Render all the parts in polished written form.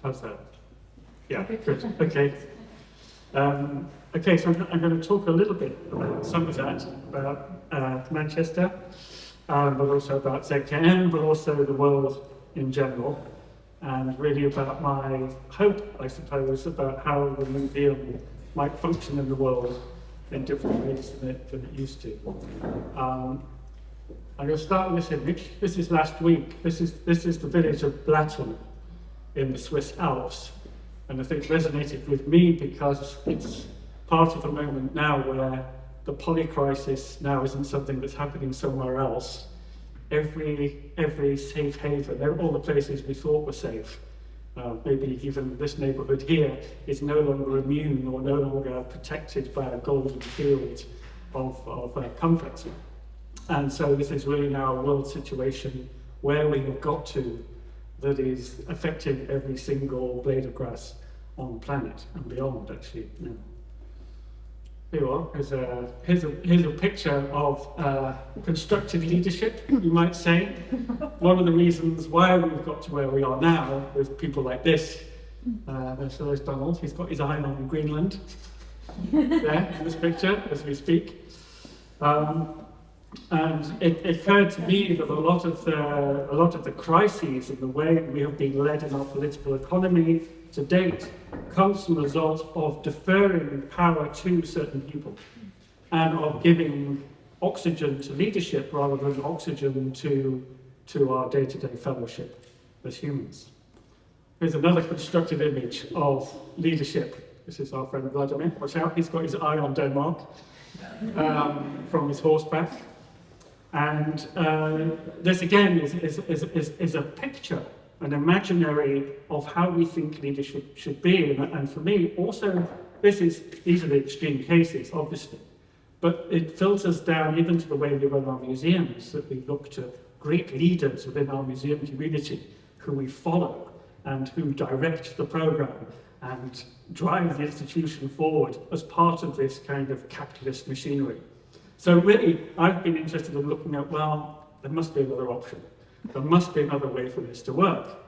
How's that? Yeah, good. Okay. Okay, so I'm going to talk a little bit about some of that, about Manchester, but also about ZKM, but also the world in general, and really about my hope, I suppose, about how the museum might function in the world in different ways than it used to. I'm going to start with this image. This is last week. This is the village of Blatten in the Swiss Alps. And I think it resonated with me because it's part of a moment now where the polycrisis now isn't something that's happening somewhere else. Every safe haven, all the places we thought were safe, maybe even this neighbourhood here, is no longer immune or no longer protected by a golden field of comfort. And so this is really now a world situation where we have got to that is affecting every single blade of grass on the planet and beyond, actually. Yeah. Here you are. Here's a picture of constructive leadership, you might say. One of the reasons why we've got to where we are now with people like this. There's Donald. He's got his eye on Greenland there in this picture as we speak. And it occurred to me that a lot of the crises and the way we have been led in our political economy to date comes from the result of deferring power to certain people and of giving oxygen to leadership rather than oxygen to our day-to-day fellowship as humans. Here's another constructed image of leadership. This is our friend Vladimir. Watch out, he's got his eye on Denmark from his horseback. And this again is a picture, an imaginary of how we think leadership should be. And for me, also, these are the extreme cases, obviously, but it filters down even to the way we run our museums, that we look to great leaders within our museum community who we follow and who direct the program and drive the institution forward as part of this kind of capitalist machinery. So really, I've been interested in looking at, well, there must be another option. There must be another way for this to work.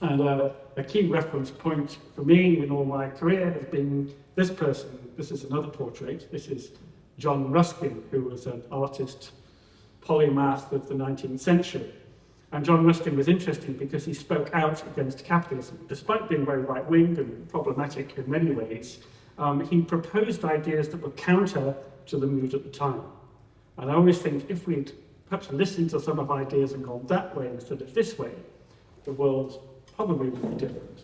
And a key reference point for me in all my career has been this person. This is another portrait. This is John Ruskin, who was an artist polymath of the 19th century. And John Ruskin was interesting because he spoke out against capitalism. Despite being very right-wing and problematic in many ways, he proposed ideas that were counter to the mood at the time. And I always think if we'd perhaps listened to some of ideas and gone that way instead of this way, the world probably would be different.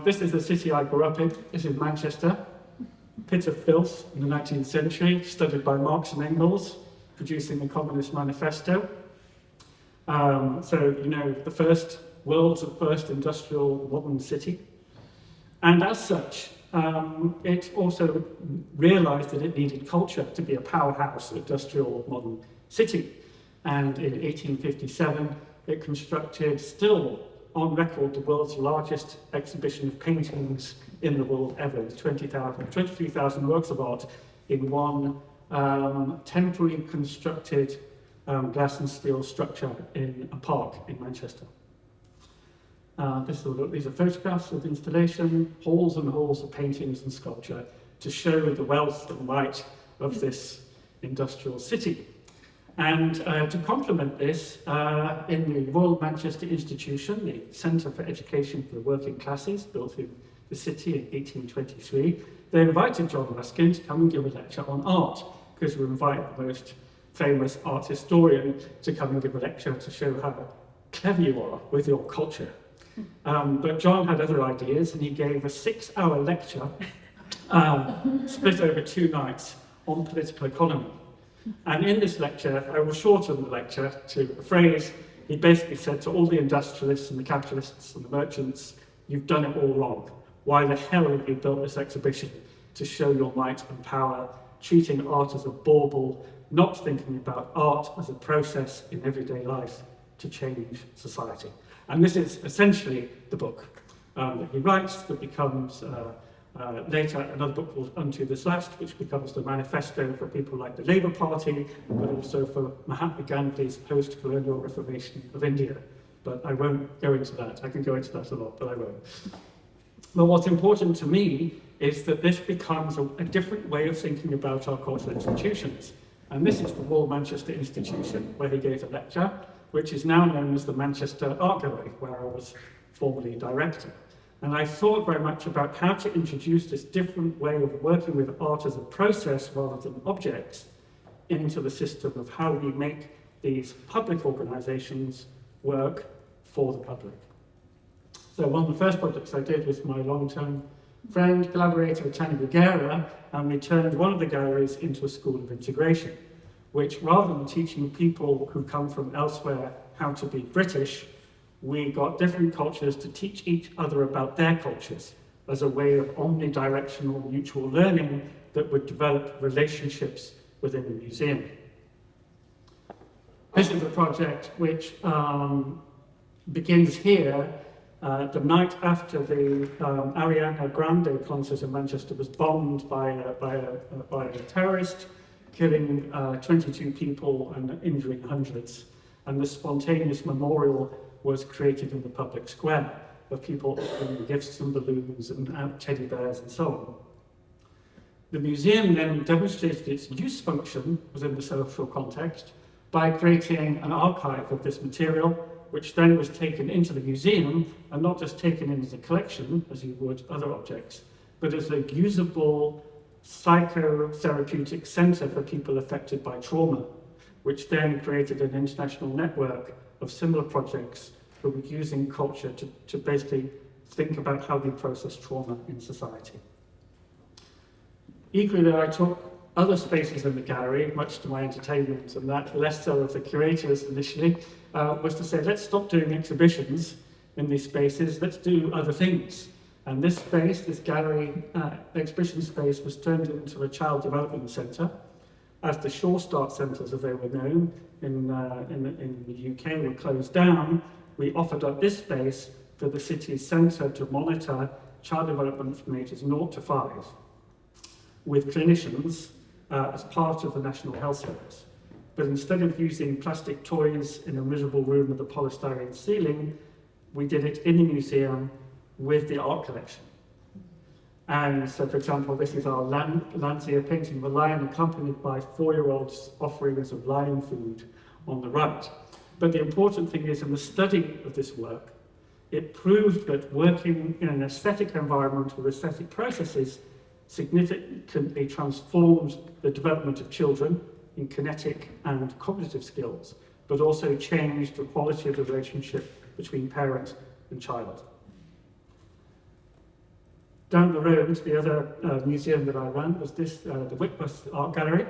This is the city I grew up in. This is Manchester, pit of filth in the 19th century, studied by Marx and Engels, producing the Communist Manifesto. So, you know, the world's first industrial modern city. And as such, it also realized that it needed culture to be a powerhouse industrial modern city. And in 1857, it constructed, still on record, the world's largest exhibition of paintings in the world ever. 23,000 works of art in one temporarily constructed glass and steel structure in a park in Manchester. These are photographs of the installation, halls and halls of paintings and sculpture to show the wealth and might of this industrial city. And to complement this, in the Royal Manchester Institution, the Centre for Education for the Working Classes, built in the city in 1823, they invited John Ruskin to come and give a lecture on art, because we invite the most famous art historian to come and give a lecture to show how clever you are with your culture. But John had other ideas, and he gave a 6-hour lecture split over 2 nights on political economy. And in this lecture, I will shorten the lecture to a phrase. He basically said to all the industrialists and the capitalists and the merchants, you've done it all wrong. Why the hell have you built this exhibition to show your might and power, treating art as a bauble, not thinking about art as a process in everyday life to change society? And this is essentially the book that he writes that becomes later another book called Unto This Last, which becomes the manifesto for people like the Labour Party, but also for Mahatma Gandhi's post-colonial reformation of India. but I won't go into that. I can go into that a lot, but I won't. But what's important to me is that this becomes a different way of thinking about our cultural institutions. And this is the Royal Manchester Institution, where he gave a lecture, which is now known as the Manchester Art Gallery, where I was formerly director. And I thought very much about how to introduce this different way of working with art as a process rather than objects into the system of how we make these public organisations work for the public. So one of the first projects I did was my long-term friend, collaborator, Tanya Bagheera, and we turned one of the galleries into a school of integration, which rather than teaching people who come from elsewhere how to be British, we got different cultures to teach each other about their cultures as a way of omnidirectional mutual learning that would develop relationships within the museum. This is a project which begins here. The night after the Ariana Grande concert in Manchester was bombed by a terrorist, killing 22 people and injuring hundreds. And the spontaneous memorial was created in the public square, of people offering gifts and balloons and teddy bears and so on. The museum then demonstrated its use function within the social context by creating an archive of this material, which then was taken into the museum, and not just taken in as a collection, as you would other objects, but as a usable psychotherapeutic centre for people affected by trauma, which then created an international network of similar projects who were using culture to basically think about how we process trauma in society. Equally, I took other spaces in the gallery, much to my entertainment, and that less so of the curators initially, was to say, let's stop doing exhibitions in these spaces, let's do other things. And this space, this gallery exhibition space, was turned into a child development centre, as the Shore Start Centres, as they were known in the UK, were closed down. We offered up this space for the city's centre to monitor child development from ages 0 to 5 with clinicians as part of the National Health Service. But instead of using plastic toys in a miserable room with a polystyrene ceiling, we did it in the museum with the art collection. And so, for example, this is our Landseer painting of a lion, accompanied by 4-year-olds offering us of lion food on the right. But the important thing is, in the study of this work, it proved that working in an aesthetic environment with aesthetic processes significantly transformed the development of children in kinetic and cognitive skills, but also changed the quality of the relationship between parent and child. Down the road, the other museum that I ran was this, the Whitworth Art Gallery,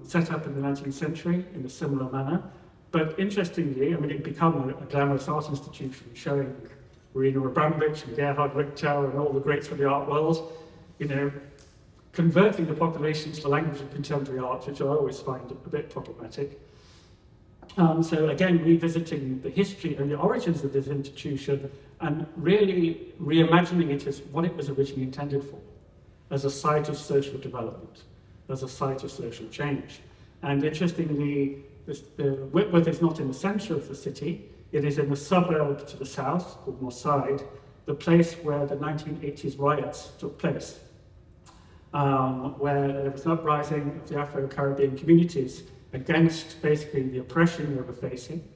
set up in the 19th century in a similar manner. But interestingly, I mean, it became a glamorous art institution, showing Marina Abramovich and Gerhard Richter and all the greats of the art world, you know, converting the population to the language of contemporary art, which I always find a bit problematic. So again, revisiting the history and the origins of this institution and really reimagining it as what it was originally intended for, as a site of social development, as a site of social change. And interestingly, Whitworth is not in the centre of the city, it is in the suburb to the south, called Moss Side, the place where the 1980s riots took place, where there was an uprising of the Afro-Caribbean communities against basically the oppression they were facing,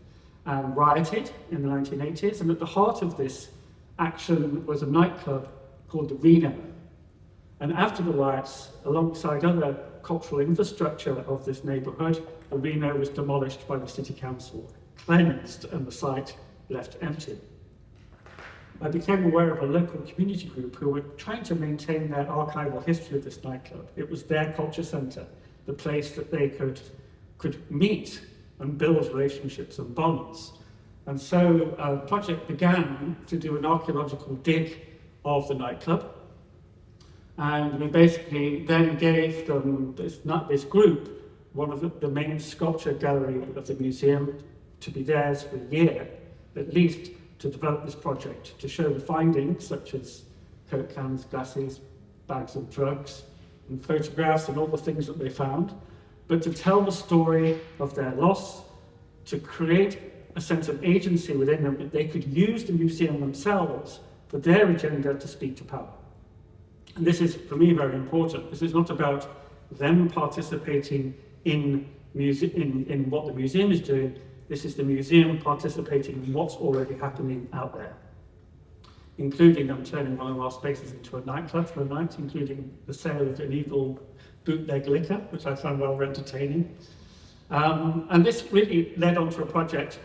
and rioted in the 1980s. And at the heart of this action was a nightclub called the Reno. And after the riots, alongside other cultural infrastructure of this neighbourhood, the Reno was demolished by the city council, cleansed, and the site left empty. I became aware of a local community group who were trying to maintain their archival history of this nightclub. It was their culture centre, the place that they could meet and build relationships and bonds. And so a project began to do an archaeological dig of the nightclub. And we basically then gave them, this group, one of the main sculpture gallery of the museum, to be theirs for a year, at least, to develop this project, to show the findings, such as Coke cans, glasses, bags of drugs, and photographs and all the things that they found, but to tell the story of their loss, to create a sense of agency within them, that they could use the museum themselves for their agenda to speak to power. And this is, for me, very important. This is not about them participating in what the museum is doing. This is the museum participating in what's already happening out there, including them turning one of our spaces into a nightclub for a night, including the sale of illegal bootleg liquor, which I found rather entertaining. And this really led on to a project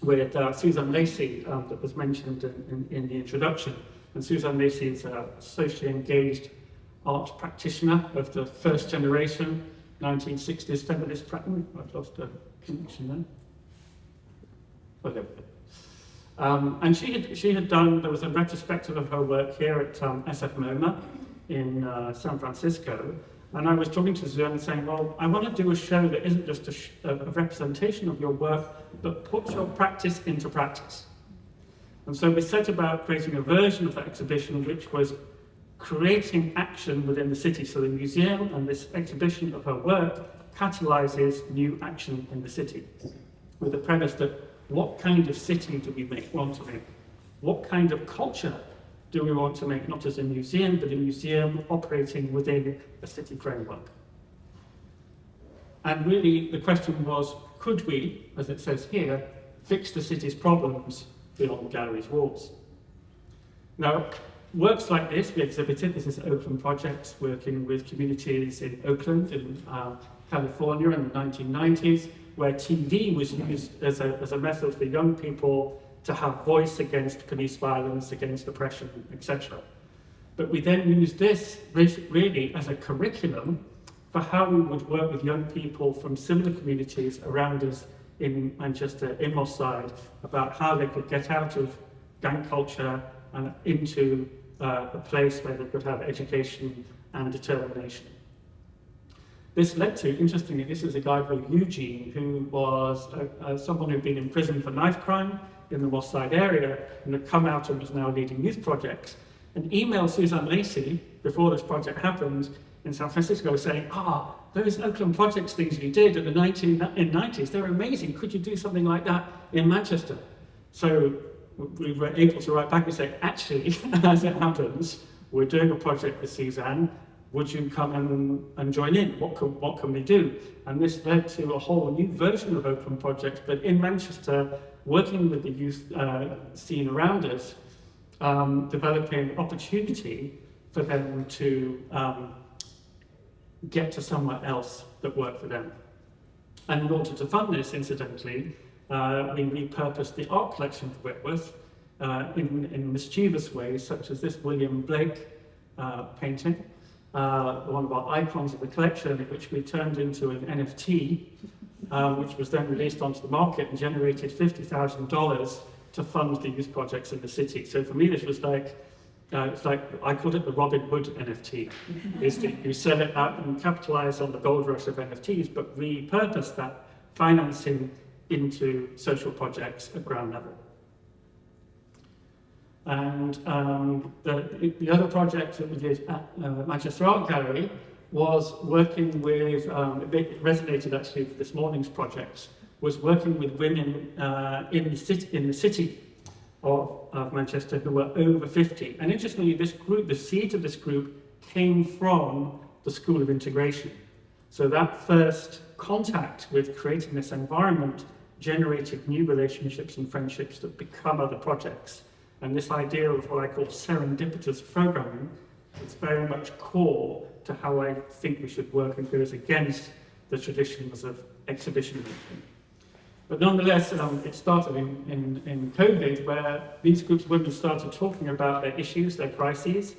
with Suzanne Lacey that was mentioned in the introduction. And Suzanne Lacey is a socially engaged art practitioner of the first generation, 1960s feminist practice. I've lost a connection there. Oh, there we go. And she had done, there was a retrospective of her work here at SF MoMA in San Francisco. And I was talking to Suzanne and saying, well, I want to do a show that isn't just a representation of your work, but puts your practice into practice. And so we set about creating a version of that exhibition which was creating action within the city. So the museum and this exhibition of her work catalyzes new action in the city, with the premise that what kind of city do we want to make? What kind of culture do we want to make, not as a museum, but a museum operating within a city framework? And really the question was, could we, as it says here, fix the city's problems beyond the gallery's walls? Now, works like this we exhibited. This is Oakland Projects, working with communities in Oakland, in California in the 1990s, where TV was used as a method for young people to have voice against police violence, against oppression, etc. But we then used this really as a curriculum for how we would work with young people from similar communities around us in Manchester, in Moss Side, about how they could get out of gang culture and into a place where they could have education and determination. This led to, interestingly, this is a guy called Eugene, who was someone who'd been in prison for knife crime in the Moss Side area and had come out and was now leading youth projects, and emailed Suzanne Lacey before this project happened in San Francisco saying, those Oakland Projects things you did in the 1990s, they're amazing. Could you do something like that in Manchester? So we were able to write back and say, actually, as it happens, we're doing a project with Suzanne. Would you come and join in? What can we do? And this led to a whole new version of Oakland Projects, but in Manchester, working with the youth scene around us, developing opportunity for them to get to somewhere else that worked for them. And in order to fund this, incidentally, we repurposed the art collection for Whitworth in mischievous ways, such as this William Blake painting, one of our icons of the collection, which we turned into an NFT, which was then released onto the market and generated $50,000 to fund the youth projects in the city. So for me, this was like, it's like, I called it the Robin Hood NFT. Is that you sell it out and capitalize on the gold rush of NFTs, but repurpose that financing into social projects at ground level. And the other project that we did at Manchester Art Gallery was working with, it resonated actually with this morning's projects, was working with women in the city of Manchester who were over 50. And interestingly, this group, the seed of this group came from the School of Integration. So that first contact with creating this environment generated new relationships and friendships that become other projects. And this idea of what I call serendipitous programming is very much core to how I think we should work and goes against the traditions of exhibition making. But nonetheless, it started in COVID, where these groups of women started talking about their issues, their crises,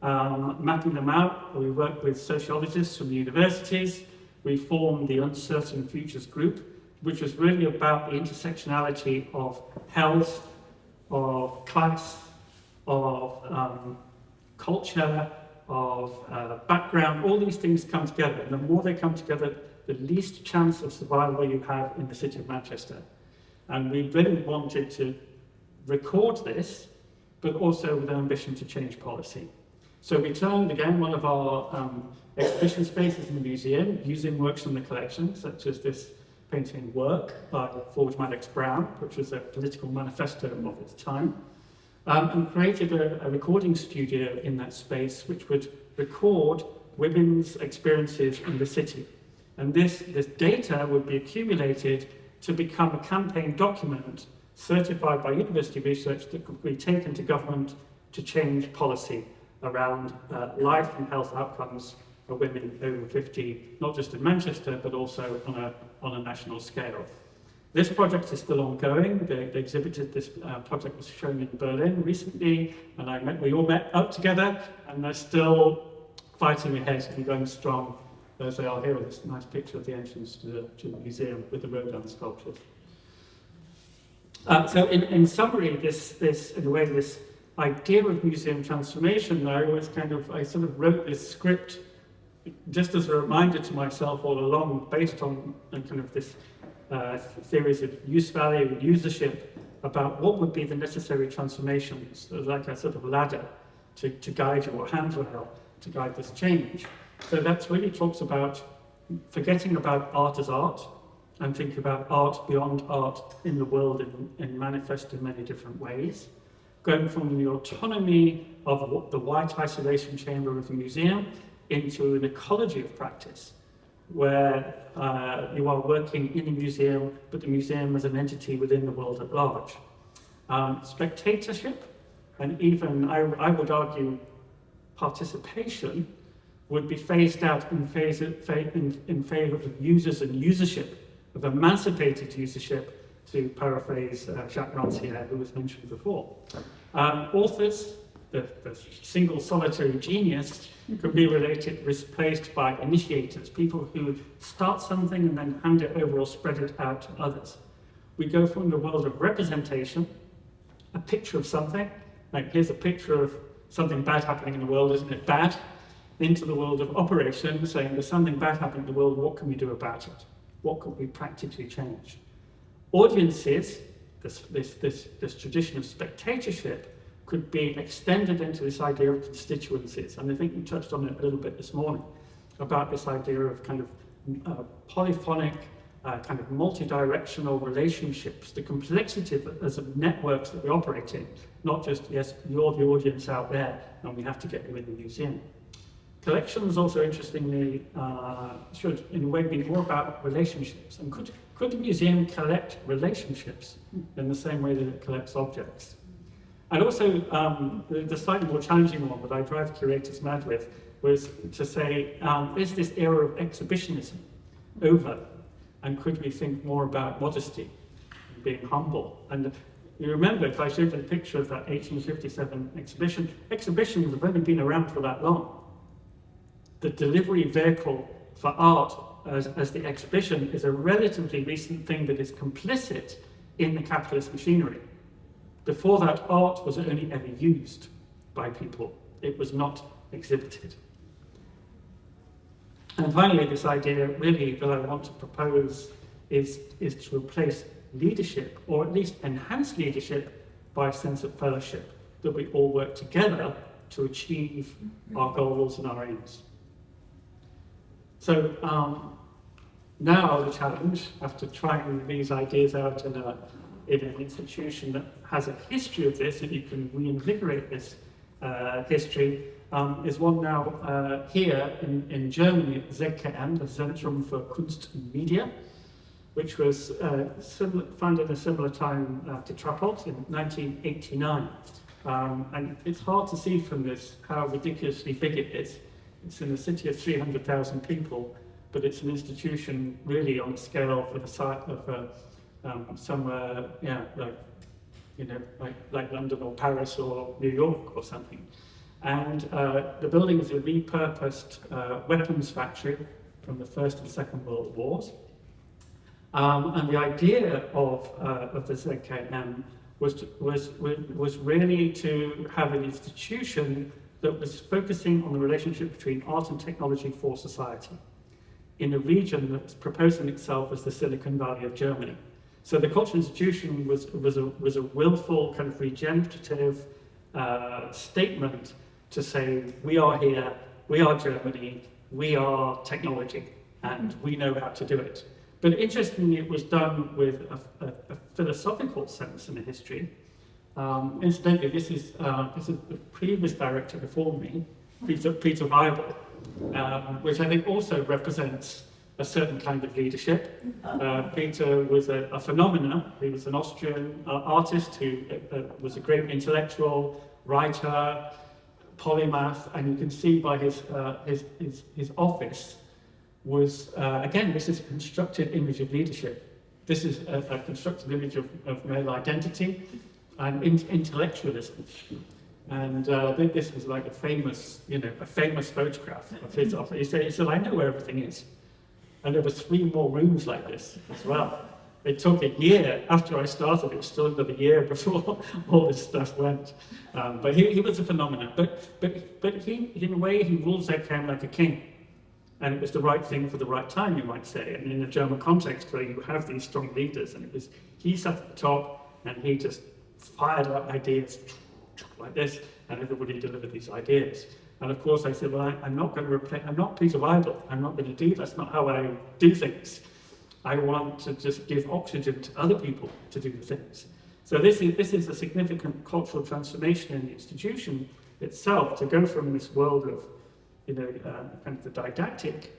mapping them out. We worked with sociologists from the universities. We formed the Uncertain Futures Group, which was really about the intersectionality of health, of class, of culture, of background. All these things come together, and the more they come together, the least chance of survival you have in the city of Manchester. And we really wanted to record this, but also with an ambition to change policy. So we turned, again, one of our exhibition spaces in the museum, using works from the collection, such as this painting work by Forge Maddox Brown, which was a political manifesto of its time, and created a recording studio in that space which would record women's experiences in the city. And this data would be accumulated to become a campaign document certified by university research that could be taken to government to change policy around life and health outcomes for women over 50, not just in Manchester, but also on a national scale. This project is still ongoing. They exhibited this project was shown in Berlin recently, and we all met up together, and they're still fighting ahead and going strong, as they are here with this nice picture of the entrance to the museum with the Rodin sculptures. So in summary, this in a way, this idea of museum transformation, though, was I sort of wrote this script just as a reminder to myself all along, based on kind of this theories of use value and usership, about what would be the necessary transformations, like a sort of ladder to guide you, or handrail to guide this change. So that really talks about forgetting about art as art, and thinking about art beyond art in the world and manifest in many different ways. Going from the autonomy of the white isolation chamber of the museum into an ecology of practice, where you are working in a museum, but the museum as an entity within the world at large. Spectatorship, and even, I would argue, participation, would be phased out in favour of users and usership, of emancipated usership, to paraphrase Jacques Rancière, who was mentioned before. Authors, the single solitary genius, could be replaced by initiators, people who start something and then hand it over or spread it out to others. We go from the world of representation, a picture of something, like here's a picture of something bad happening in the world, isn't it bad? Into the world of operation, saying there's something bad happening in the world, what can we do about it? What could we practically change? Audiences, this tradition of spectatorship, could be extended into this idea of constituencies. And I think you touched on it a little bit this morning, about this idea of kind of polyphonic, kind of multi-directional relationships, the complexity of networks that we operate in, not just, yes, you're the audience out there, and we have to get you in the museum. Collections also, interestingly, should in a way be more about relationships. And could the museum collect relationships in the same way that it collects objects? And also, the slightly more challenging one that I drive curators mad with was to say, is this era of exhibitionism over? And could we think more about modesty and being humble? And you remember, if I showed you a picture of that 1857 exhibition, exhibitions have only been around for that long. The delivery vehicle for art as the exhibition is a relatively recent thing that is complicit in the capitalist machinery. Before that, art was only ever used by people. It was not exhibited. And finally, this idea really that I want to propose is to replace leadership, or at least enhance leadership, by a sense of fellowship, that we all work together to achieve our goals and our aims. So now the challenge, after trying these ideas out in an institution that has a history of this, and you can reinvigorate this history, is one now here in Germany at ZKM, the Zentrum für Kunst und Media, which was founded at a similar time to Trapholt in 1989. And it's hard to see from this how ridiculously big it is. It's in a city of 300,000 people, but it's an institution really on a scale for the size of somewhere, yeah, like London or Paris or New York or something. And the building is a repurposed weapons factory from the First and Second World Wars. And the idea of the ZKM was really to have an institution that was focusing on the relationship between art and technology for society in a region that was proposing itself as the Silicon Valley of Germany. So the cultural institution was a willful, kind of regenerative statement to say, we are here, we are Germany, we are technology, and we know how to do it. But interestingly, it was done with a philosophical sense in the history. Incidentally, this is the previous director before me, Peter Weibel, which I think also represents a certain kind of leadership. Peter was a phenomenon. He was an Austrian artist who was a great intellectual, writer, polymath, and you can see by his office was, again, this is a constructed image of leadership. This is a constructed image of male identity and intellectualism. And this was like a famous photograph of his office. He said, I know where everything is. And there were 3 more rooms like this as well. It took a year after I started. It was still another year before all this stuff went. But he was a phenomenon. But he, in a way, he ruled ZKM like a king. And it was the right thing for the right time, you might say. And in a German context where you have these strong leaders, and he sat at the top and he just fired out ideas like this, and everybody delivered these ideas. And of course I said, well, I'm not Peter Weibel. I'm not going to do, that's not how I do things. I want to just give oxygen to other people to do the things. So this is a significant cultural transformation in the institution itself, to go from this world of, kind of the didactic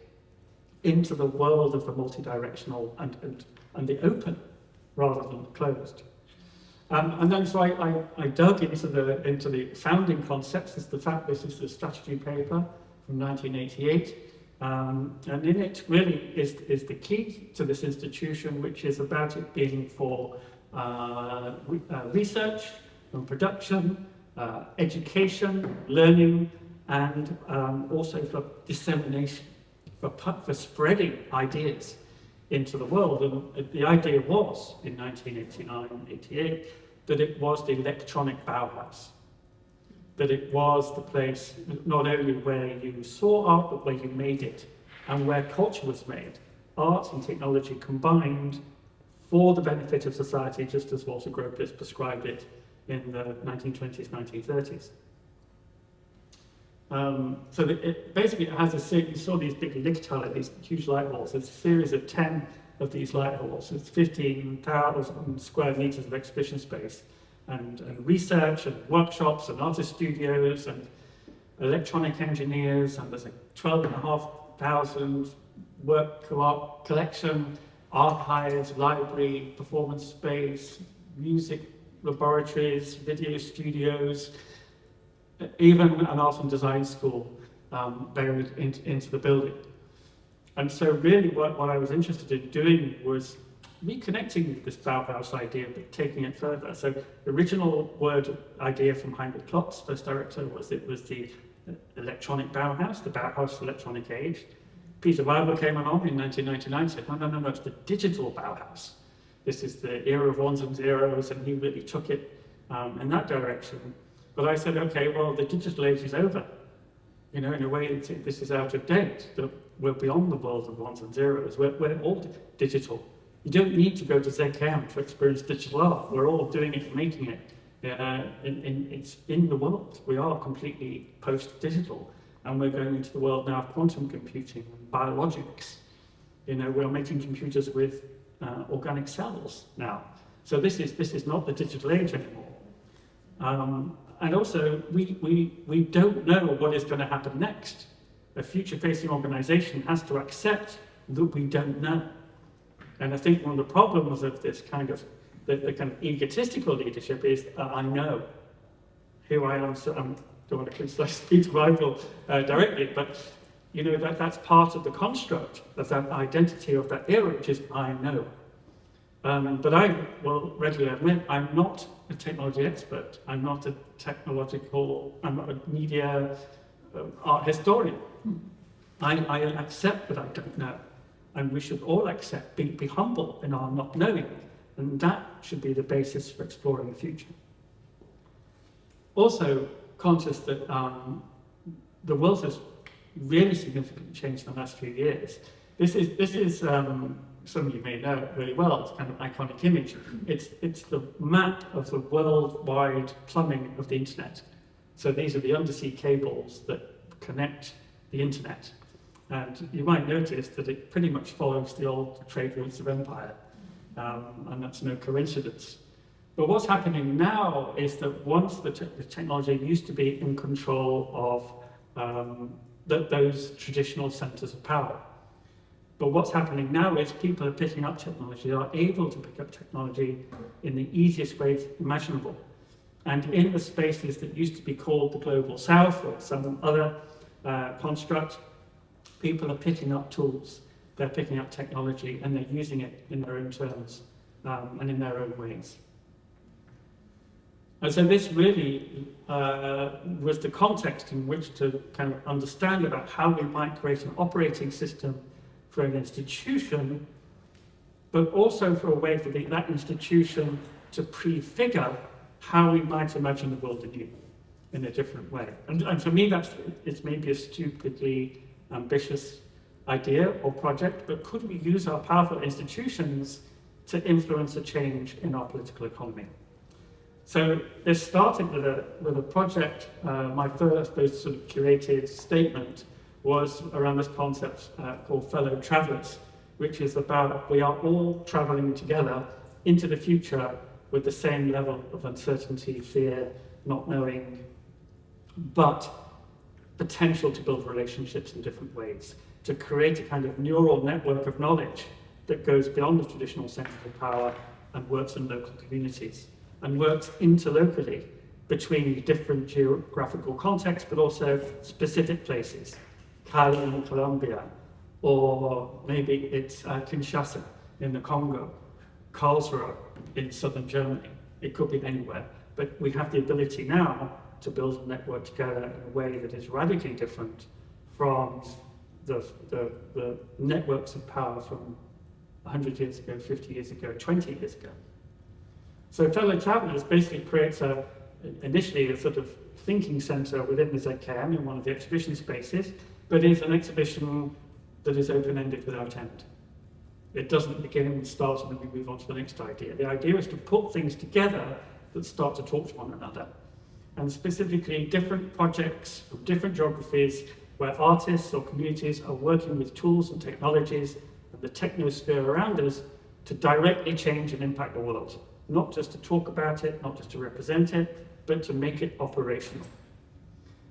into the world of the multi-directional and the open rather than the closed. And then so I dug into the founding concepts. This is the strategy paper from 1988. And in it really is the key to this institution, which is about it being for research and production, education, learning, and also for dissemination, for spreading ideas into the world. And the idea was, in 1989-88, that it was the electronic Bauhaus, that it was the place not only where you saw art, but where you made it, and where culture was made. Art and technology combined for the benefit of society, just as Walter Gropius prescribed it in the 1920s, 1930s. So basically it has a series. You saw these big Lichthalle, these huge light halls. It's a series of 10 of these light halls. It's 15,000 square meters of exhibition space, and research and workshops and artist studios and electronic engineers, and there's a 12,500 work co-op collection, archives, library, performance space, music laboratories, video studios, even an art and design school buried into the building. And so really what I was interested in doing was reconnecting this Bauhaus idea, but taking it further. So the original word idea from Heinrich Klotz, first director, was the electronic Bauhaus, the Bauhaus electronic age. Peter Weibel came along in 1999 and said, no, it's the digital Bauhaus. This is the era of ones and zeros, and he really took it in that direction. But I said, okay, well, the digital age is over. In a way, this is out of date. We're beyond the world of ones and zeros. We're all digital. You don't need to go to ZKM to experience digital art. We're all doing it and making it. It's in the world. We are completely post-digital. And we're going into the world now of quantum computing and biologics. We're making computers with organic cells now. So this is not the digital age anymore. And also, we don't know what is going to happen next. A future-facing organization has to accept that we don't know. And I think one of the problems of this kind of, the kind of egotistical leadership is, I know who I am, so I don't want to criticize Peter Weibel directly, but that's part of the construct of that identity of that era, which is, I know. But I will readily admit, I'm not a technology expert. I'm not a I'm not a media art historian. I accept that I don't know. And we should all accept, be humble in our not knowing. And that should be the basis for exploring the future. Also, conscious that the world has really significantly changed in the last few years. This is some of you may know it really well. It's kind of an iconic image. It's the map of the worldwide plumbing of the internet. So these are the undersea cables that connect the internet. And you might notice that it pretty much follows the old trade routes of empire, and that's no coincidence. But what's happening now is that once the technology used to be in control of those traditional centers of power. But what's happening now is people are picking up technology, are able to pick up technology in the easiest ways imaginable. And in the spaces that used to be called the Global South or some other construct, people are picking up tools, they're picking up technology, and they're using it in their own terms and in their own ways. And so this really was the context in which to kind of understand about how we might create an operating system for an institution, but also for a way for that institution to prefigure how we might imagine the world anew in a different way. And for me, it's maybe a stupidly ambitious idea or project, but could we use our powerful institutions to influence a change in our political economy? So this started with a project. My first sort of curated statement was around this concept called Fellow Travellers, which is about we are all travelling together into the future with the same level of uncertainty, fear, not knowing, but potential to build relationships in different ways, to create a kind of neural network of knowledge that goes beyond the traditional centers of power and works in local communities, and works interlocally between different geographical contexts, but also specific places, Cali in Colombia, or maybe it's Kinshasa in the Congo, Karlsruhe in southern Germany. It could be anywhere, but we have the ability now to build a network together in a way that is radically different from the networks of power from 100 years ago, 50 years ago, 20 years ago. So Fellow Travellers basically creates initially a sort of thinking centre within the ZKM in one of the exhibition spaces, but is an exhibition that is open-ended without end. It doesn't begin and start and then we move on to the next idea. The idea is to put things together that start to talk to one another. And specifically different projects from different geographies where artists or communities are working with tools and technologies and the technosphere around us to directly change and impact the world. Not just to talk about it, not just to represent it, but to make it operational.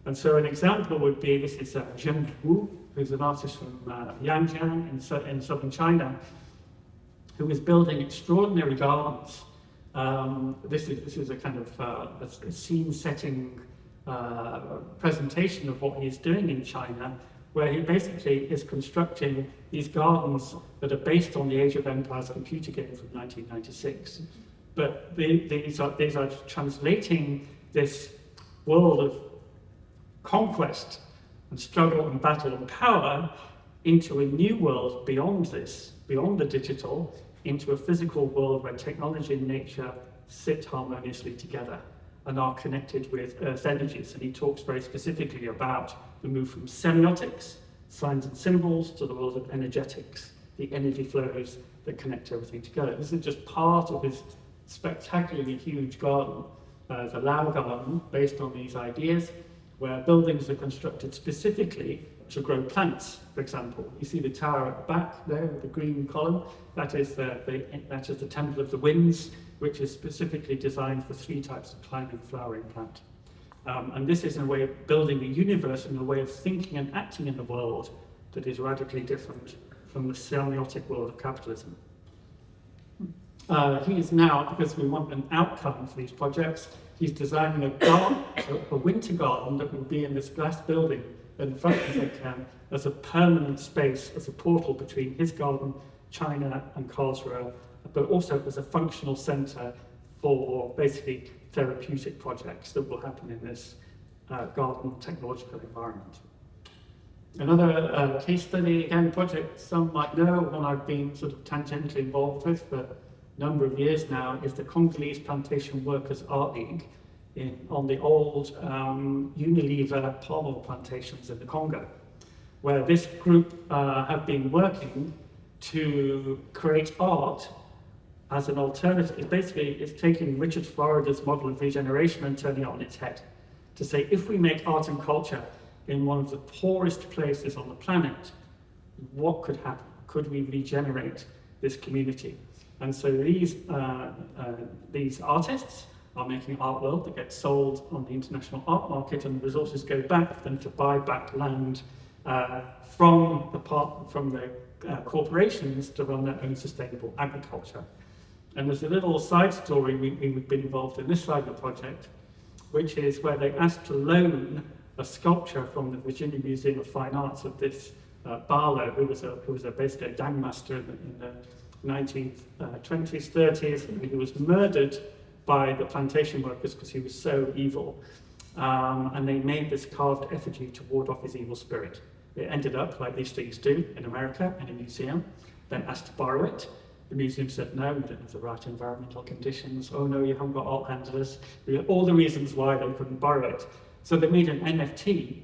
And so an example would be, this is Zheng Wu, who's an artist from Yangjiang in southern China, who is building extraordinary gardens. This is a kind of a scene-setting presentation of what he's doing in China, where he basically is constructing these gardens that are based on the Age of Empires computer game from 1996. But these are translating this world of conquest and struggle and battle and power into a new world beyond this, beyond the digital, into a physical world where technology and nature sit harmoniously together and are connected with Earth energies. And he talks very specifically about the move from semiotics, signs and symbols, to the world of energetics, the energy flows that connect everything together. This is just part of his spectacularly huge garden, the Lao Garden, based on these ideas, where buildings are constructed specifically to grow plants, for example. You see the tower at the back there with the green column. That is the Temple of the Winds, which is specifically designed for 3 types of climbing flowering plant. And this is a way of building a universe and a way of thinking and acting in the world that is radically different from the semiotic world of capitalism. He is now, because we want an outcome for these projects, he's designing a winter garden that will be in this glass building in front of ZKM as a permanent space, as a portal between his garden, China and Karlsruhe, but also as a functional centre for basically therapeutic projects that will happen in this garden technological environment. Another case study, again, project some might know, one I've been sort of tangentially involved with for number of years now, is the Congolese Plantation Workers Art League on the old Unilever palm oil plantations in the Congo, where this group have been working to create art as an alternative. It's taking Richard Florida's model of regeneration and turning it on its head, to say if we make art and culture in one of the poorest places on the planet, what could happen? Could we regenerate this community? And so these artists are making artwork that gets sold on the international art market, and the resources go back for them to buy back land from the corporations to run their own sustainable agriculture. And there's a little side story we've been involved in this side of the project, which is where they asked to loan a sculpture from the Virginia Museum of Fine Arts of this Barlow, who was basically a dam master in the 1920s, 30s, and he was murdered by the plantation workers because he was so evil. And they made this carved effigy to ward off his evil spirit. It ended up, like these things do in America, in a museum. Then asked to borrow it. The museum said, no, we don't have the right environmental conditions. Oh no, you haven't got art handlers. All the reasons why they couldn't borrow it. So they made an NFT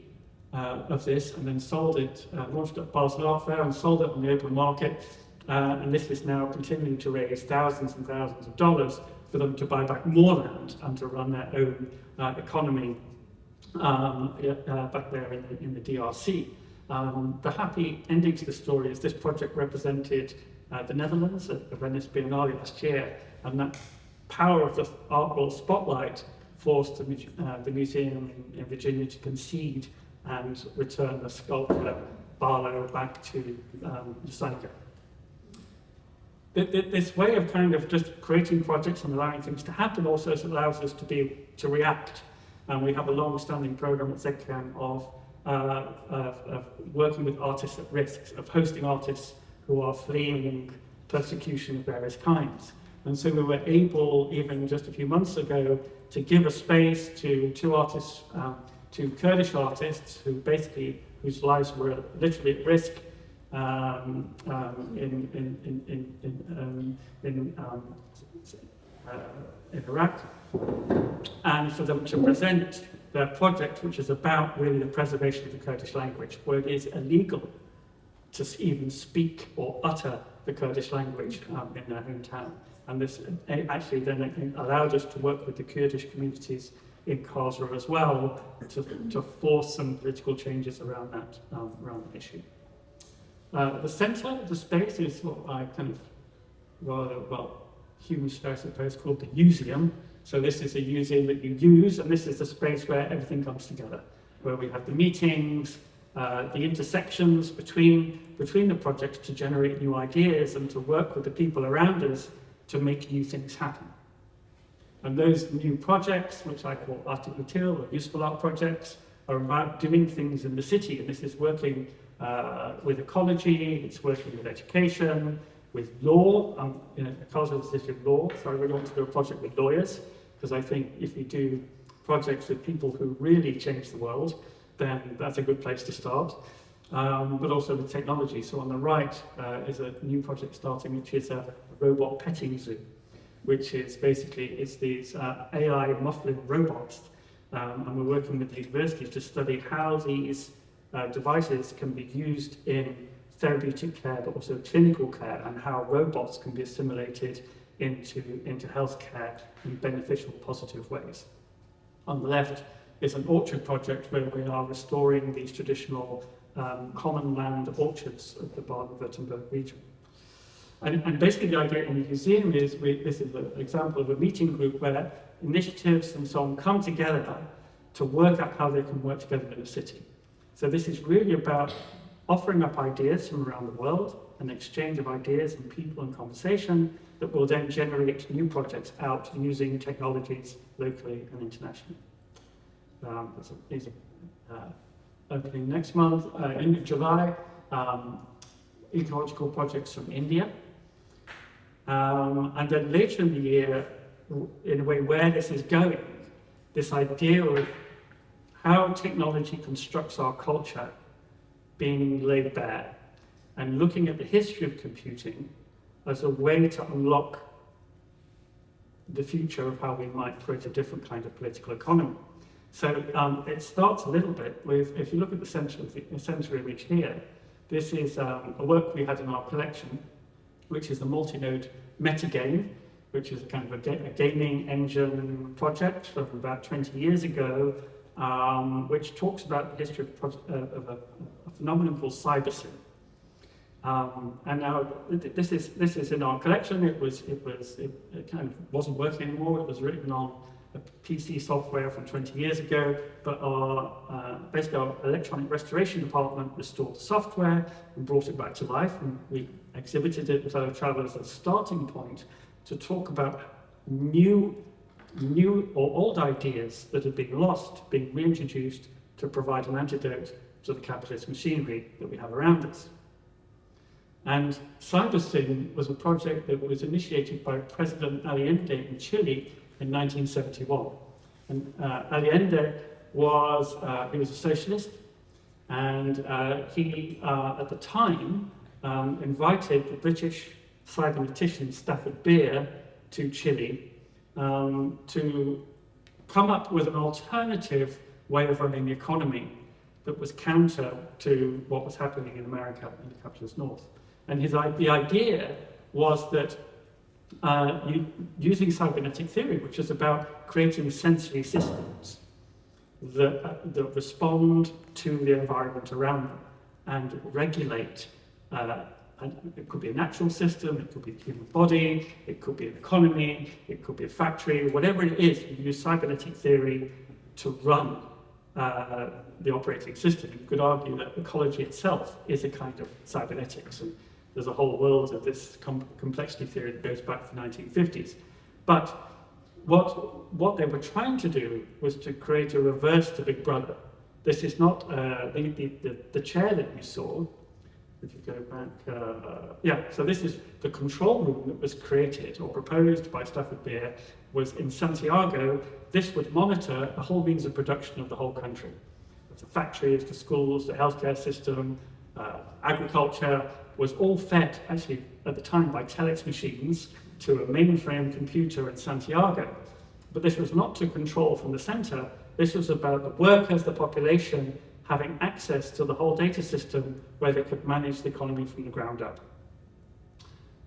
of this and then sold it, launched it at Basel Art Fair and sold it on the open market. And this is now continuing to raise thousands and thousands of dollars for them to buy back more land and to run their own economy back there in the DRC. The happy ending to the story is this project represented the Netherlands at the Venice Biennale last year, and that power of the Art World Spotlight forced the museum in Virginia to concede and return the sculpture Barlow back to Lusaka. This way of kind of just creating projects and allowing things to happen also allows us to react. And we have a long-standing program at ZKM of working with artists at risk, of hosting artists who are fleeing persecution of various kinds. And so we were able, even just a few months ago, to give a space to two artists, two Kurdish artists whose lives were literally at risk in Iraq, and for them to present their project, which is about really the preservation of the Kurdish language, where it is illegal to even speak or utter the Kurdish language in their hometown. And this actually then allowed us to work with the Kurdish communities in Karlsruhe as well to force some political changes around that issue. The centre of the space is what I kind of huge, I suppose, called the museum. So this is a museum that you use, and this is the space where everything comes together, where we have the meetings, the intersections between the projects to generate new ideas and to work with the people around us to make new things happen. And those new projects, which I call art utile or useful art projects, are about doing things in the city. And this is working with ecology, it's working with education, with law. Karlsruhe City of Law, so I really want to do a project with lawyers, because I think if you do projects with people who really change the world, then that's a good place to start. But also with technology. So on the right is a new project starting, which is a robot petting zoo, which is basically, it's these AI muffling robots. And we're working with the universities to study how these devices can be used in therapeutic care, but also clinical care, and how robots can be assimilated into healthcare in beneficial, positive ways. On the left is an orchard project where we are restoring these traditional common land orchards of the Baden-Württemberg region. And basically the idea in the museum is, this is an example of a meeting group where initiatives and so on come together to work out how they can work together in a city. So this is really about offering up ideas from around the world, an exchange of ideas and people and conversation that will then generate new projects out using technologies locally and internationally. These are opening next month, end of July, ecological projects from India. And then later in the year, in a way where this is going, this idea of how technology constructs our culture being laid bare, and looking at the history of computing as a way to unlock the future of how we might create a different kind of political economy. So it starts a little bit with, if you look at the center image here, this is a work we had in our collection, which is a multi-node metagame, which is a kind of a gaming engine project from about 20 years ago, which talks about the history of a phenomenon called cybersim. And now this is in our collection. It kind of wasn't working anymore. It was written on a PC software from 20 years ago, but basically our electronic restoration department restored the software and brought it back to life, and we exhibited it with fellow travellers as a starting point to talk about new or old ideas that had been lost, being reintroduced to provide an antidote to the capitalist machinery that we have around us. And CyberSyn was a project that was initiated by President Allende in Chile in 1971. And Allende was he was a socialist, and he at the time invited the British cybernetician Stafford Beer to Chile to come up with an alternative way of running the economy that was counter to what was happening in America in the capitalist North. And the idea was that using cybernetic theory, which is about creating sensory systems that respond to the environment around them and regulate. It could be a natural system, it could be the human body, it could be an economy, it could be a factory, whatever it is, you use cybernetic theory to run the operating system. You could argue that ecology itself is a kind of cybernetics, and there's a whole world of this complexity theory that goes back to the 1950s. But what they were trying to do was to create a reverse to Big Brother. This is not the chair that you saw. If you go back, so this is the control room that was created or proposed by Stafford Beer, was in Santiago. This would monitor the whole means of production of the whole country. The factories, the schools, the healthcare system, agriculture was all fed, actually at the time, by telex machines to a mainframe computer in Santiago. But this was not to control from the center. This was about the workers, the population, having access to the whole data system where they could manage the economy from the ground up.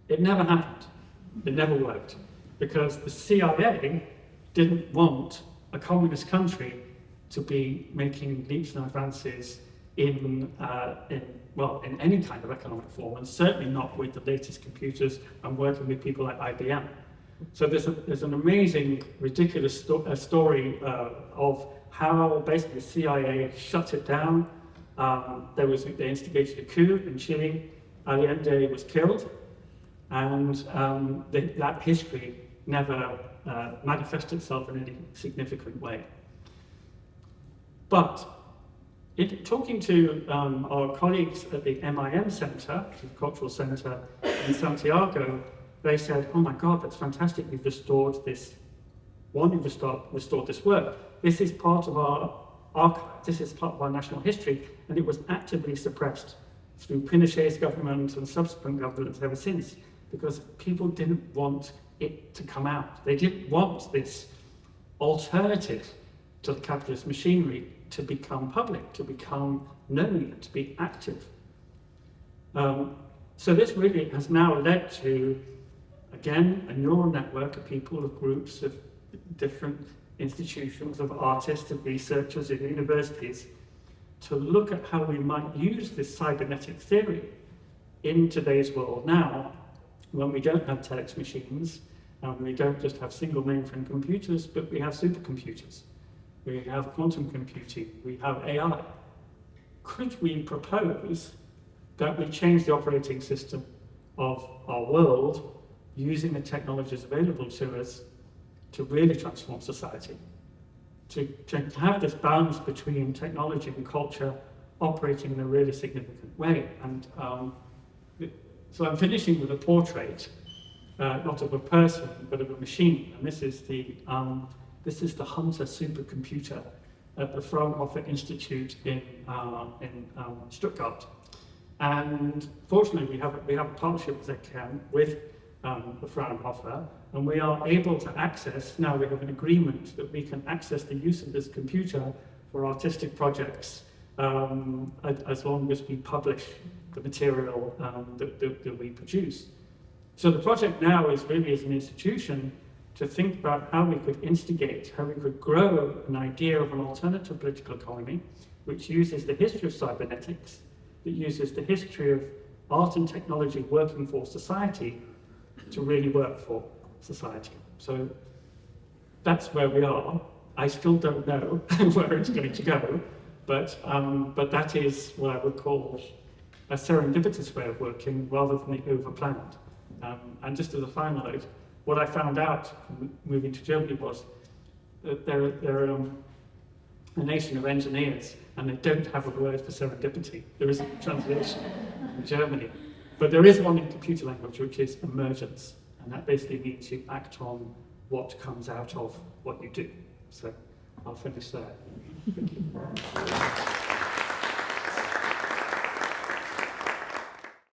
It never happened. It never worked, because the CIA didn't want a communist country to be making leaps and advances in any kind of economic form, and certainly not with the latest computers and working with people like IBM. So there's an amazing, ridiculous story of how basically the CIA shut it down. They instigated a coup in Chile. Allende was killed, and that history never manifested itself in any significant way. But talking to our colleagues at the MIM Center, the Cultural Center in Santiago, they said, "Oh my God, that's fantastic! You've restored this. You've restored this work. This is part of our archive. This is part of our national history, and it was actively suppressed through Pinochet's government and subsequent governments ever since, because people didn't want it to come out. They didn't want this alternative to the capitalist machinery to become public, to become known, to be active." So this really has now led to, again, a neural network of people, of groups, of different institutions, of artists, of researchers in universities, to look at how we might use this cybernetic theory in today's world now, when we don't have telex machines, and we don't just have single mainframe computers, but we have supercomputers. We have quantum computing, we have AI. Could we propose that we change the operating system of our world using the technologies available to us to really transform society? To have this balance between technology and culture operating in a really significant way. And so I'm finishing with a portrait, not of a person, but of a machine. And this is the Hunter supercomputer at the Fraunhofer Institute in Stuttgart. And fortunately, we have a partnership with ZKM with the Fraunhofer, and we are able to access, now we have an agreement that we can access the use of this computer for artistic projects, as long as we publish the material that we produce. So the project now is really, as an institution, to think about how we could instigate, how we could grow an idea of an alternative political economy, which uses the history of cybernetics, that uses the history of art and technology working for society to really work for society. So that's where we are. I still don't know where it's going to go, but that is what I would call a serendipitous way of working rather than the over-planned. And just as a final note, what I found out from moving to Germany was that they're a nation of engineers, and they don't have a word for serendipity. There isn't a translation in Germany. But there is one in computer language, which is emergence. And that basically means you act on what comes out of what you do. So I'll finish there. Thank you.